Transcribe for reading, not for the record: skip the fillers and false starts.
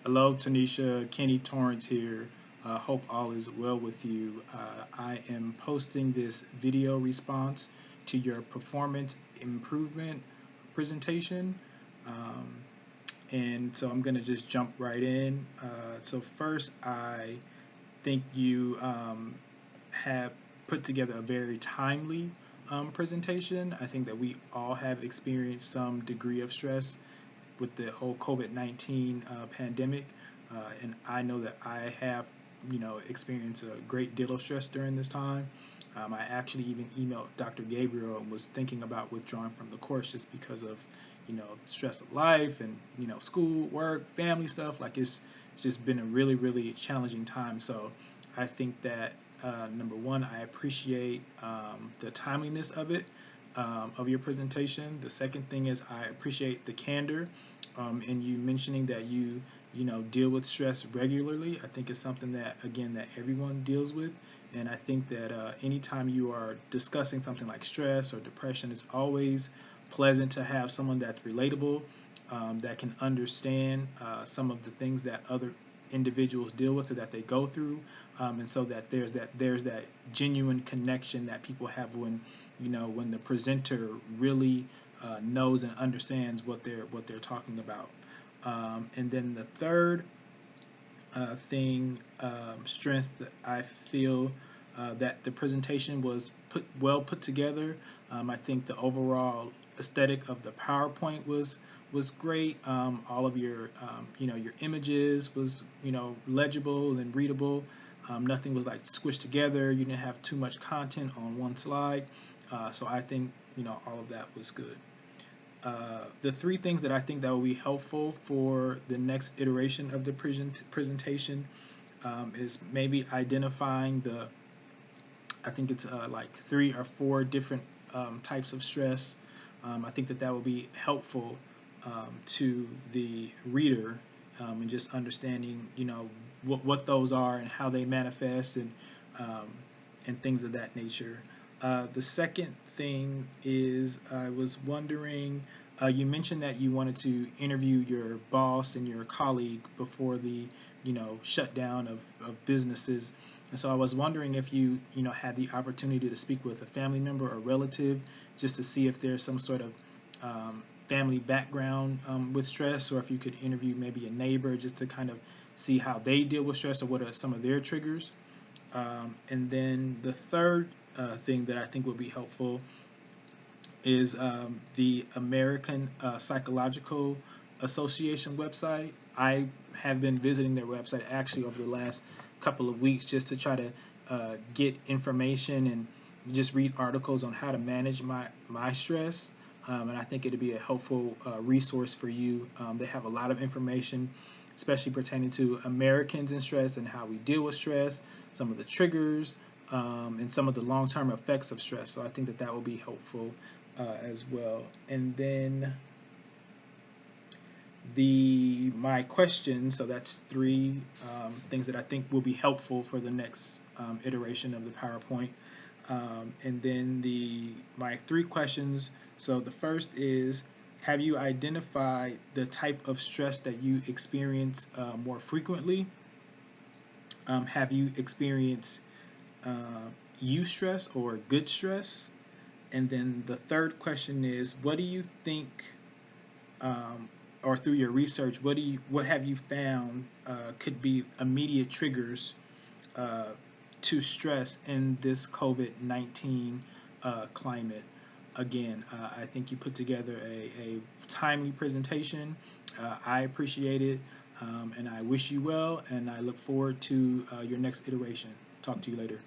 Hello, Tonisha. Kenny Torrance here. Hope all is well with you. I am posting this video response to your performance improvement presentation. Um, and so I'm going to just jump right in. So, first, I think you have put together a very timely presentation. I think that we all have experienced some degree of stress with the whole COVID-19 pandemic, and I know that I have, experienced a great deal of stress during this time. I actually even emailed Dr. Gabriel and was thinking about withdrawing from the course just because of, stress of life and school, work, family stuff. Like it's just been a really really challenging time. So I think that number one, I appreciate the timeliness of your presentation. The second thing is I appreciate the candor and you mentioning that you deal with stress regularly. I think it's something that again that everyone deals with, and I think that anytime you are discussing something like stress or depression, it's always pleasant to have someone that's relatable, that can understand some of the things that other individuals deal with or that they go through, and so that there's that genuine connection that people have when the presenter really knows and understands what they're talking about. And then the third strength that I feel that the presentation was put together. I think the overall aesthetic of the PowerPoint was great. All of your images was legible and readable. Nothing was like squished together. You didn't have too much content on one slide. So I think all of that was good. The three things that I think that will be helpful for the next iteration of the presentation is maybe identifying I think it's like 3 or 4 different types of stress. I think that will be helpful to the reader, and just understanding, what those are and how they manifest um, and things of that nature. The second thing is I was wondering, you mentioned that you wanted to interview your boss and your colleague before the shutdown of businesses. And so I was wondering if you had the opportunity to speak with a family member or relative just to see if there's some sort of family background with stress, or if you could interview maybe a neighbor just to kind of see how they deal with stress or what are some of their triggers. And then the third thing that I think would be helpful is the American Psychological Association website. I have been visiting their website actually over the last couple of weeks just to try to get information and just read articles on how to manage my stress. And I think it'd be a helpful resource for you. They have a lot of information, especially pertaining to Americans and stress and how we deal with stress, some of the triggers, and some of the long-term effects of stress. So I think that will be helpful as well. And then the my question. So that's three things that I think will be helpful for the next iteration of the PowerPoint. And then my 3 questions. So the first is, have you identified the type of stress that you experience more frequently? Have you experienced eustress or good stress? And then the third question is, what do you think, um, or through your research, what have you found could be immediate triggers uh, to stress in this COVID-19 climate? Again, I think you put together a timely presentation. I appreciate it, and I wish you well, and I look forward to your next iteration. Talk to you later.